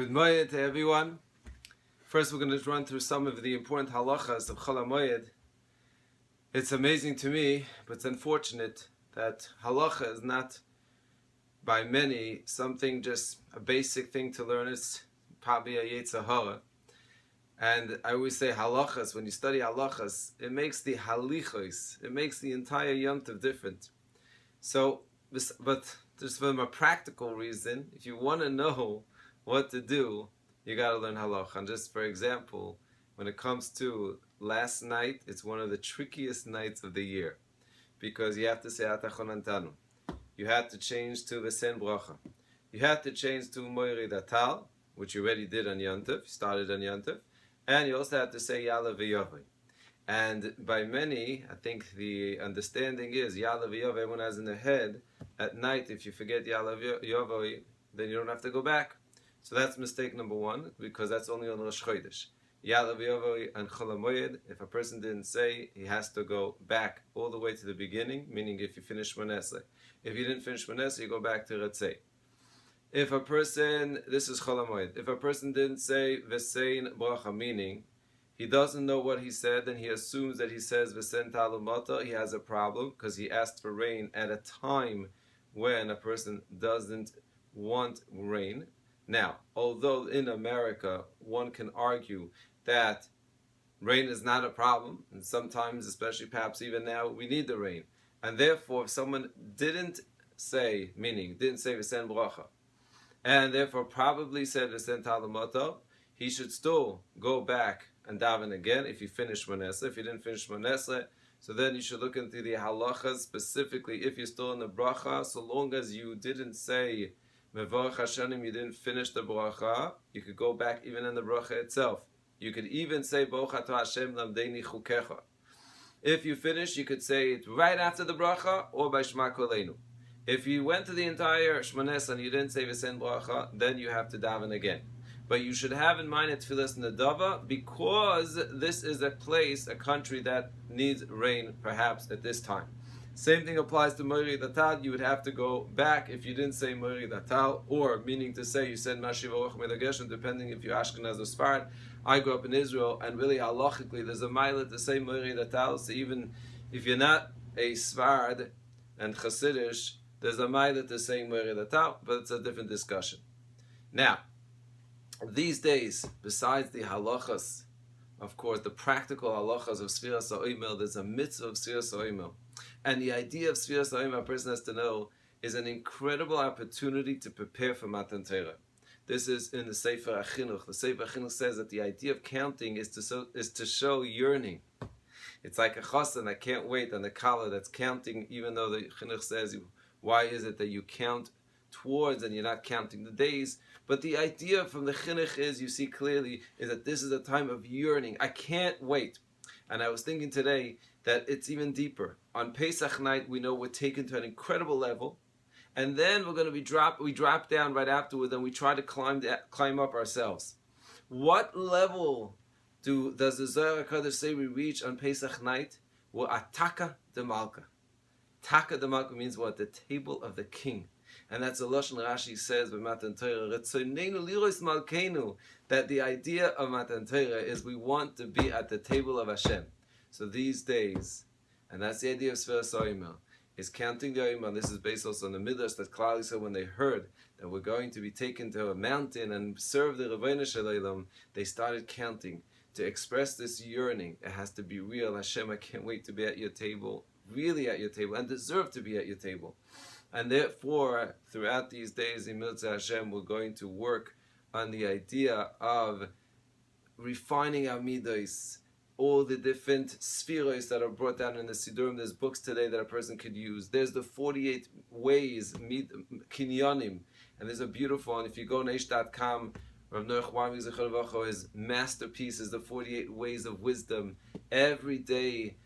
Good morning to everyone. First, we're going to run through some of the important halachas of Chol HaMoed. It's amazing to me, but it's unfortunate that halacha is not, by many, something just a basic thing to learn. It's probably a yetzer hara. And I always say halachas, when you study halachas, it makes the halichos, it makes the entire Yom Tov different. So, but just from a practical reason, if you want to know what to do, you got to learn halacha. And just for example, when it comes to last night, it's one of the trickiest nights of the year, because you have to say atachonantanu. You had to change to v'sen bracha. You had to change to moiri datal, which you already did on Yom Tov, started on Yom Tov, and you also had to say yala v'yovei. And by many, I think the understanding is yala v'yovei, everyone has in their head, at night, if you forget yala v'yovei, then you don't have to go back. So that's mistake number one, because that's only on Rosh Chodesh. Ya'alav Yovei and Chol HaMoed, if a person didn't say, he has to go back all the way to the beginning, meaning if you finish Shmoneh. If you didn't finish Shmoneh, you go back to Ratzei. If a person, this is Chol HaMoed, if a person didn't say V'sein Bracha, meaning he doesn't know what he said and he assumes that he says V'sen Talumata, he has a problem because he asked for rain at a time when a person doesn't want rain. Now, although in America one can argue that rain is not a problem, and sometimes, especially perhaps even now, we need the rain, and therefore if someone didn't say, meaning didn't say V'sen Bracha, and therefore probably said V'sen Talamoto, he should still go back and daven again if you finish Shmoneh. If you didn't finish Shmoneh, so then you should look into the halachas, specifically if you're still in the bracha, so long as you didn't say Mevorach Hashanim, you didn't finish the bracha, you could go back even in the bracha itself. You could even say Baruch Atah Hashem Lamdeini Chukecha. If you finish, you could say it right after the bracha or by Shema Koleinu. If you went to the entire Shmoneh and you didn't say V'sen bracha, then you have to daven again. But you should have in mind at Tfilas Nadava, because this is a place, a country that needs rain perhaps at this time. Same thing applies to Moiri Datal. You would have to go back if you didn't say Moiri Datal, or meaning to say you said Mashiv Oach Medageshem, depending if you're Ashkenaz or Sfarad. I grew up in Israel, and really halachically there's a mile to say Moiri Datal. So even if you're not a Sfarad and Chassidish, there's a mile to say Moiri Datal, but it's a different discussion. Now, these days, besides the halachas, of course, the practical halachas of sefira sa'omer, there's a mitzvah of sefira sa'omer. And the idea of sefira sa'omer, a person has to know, is an incredible opportunity to prepare for Matan Torah. This is in the Sefer HaChinuch. The Sefer HaChinuch says that the idea of counting is to show yearning. It's like a chassan that can't wait, and the kala that's counting, even though the Chinuch says, why is it that you count towards and you're not counting the days? But the idea from the Chinuch is, you see clearly, is that this is a time of yearning. I can't wait. And I was thinking today that it's even deeper. On Pesach night, we know we're taken to an incredible level, and then we're going to we drop down right afterwards, and we try to climb up ourselves. What level does the Zohar HaKadosh say we reach on Pesach night? We're ataka de malka. Taka de malka means what? The table of the king. And that's a Lashon Rashi says with Matan Torah, that the idea of Matan Torah is we want to be at the table of Hashem. So these days, and that's the idea of sefira sa'omer, is counting the Omer. This is based also on the Midrash that Klal said when they heard that we're going to be taken to a mountain and serve the Rebbeinu Shalom, they started counting to express this yearning. It has to be real. Hashem, I can't wait to be at your table, really at your table, and deserve to be at your table. And therefore, throughout these days, in Mitzvah Hashem, we're going to work on the idea of refining our midos, all the different spheros that are brought down in the Sidurim. There's books today that a person could use. There's the 48 ways, kinyanim, and there's a beautiful one. If you go on h.com, Rav Noach Wami Zechor Levacho, his masterpiece is the 48 ways of wisdom. Every day,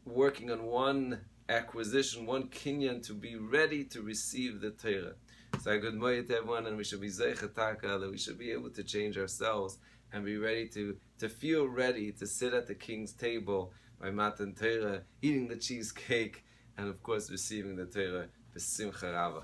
working on one acquisition, one kinyan, to be ready to receive the Torah. So good morning to everyone, and we should be zeichataka, that we should be able to change ourselves and be ready to feel ready to sit at the king's table by Matan Torah, eating the cheesecake, and of course receiving the Torah b'simcha rava.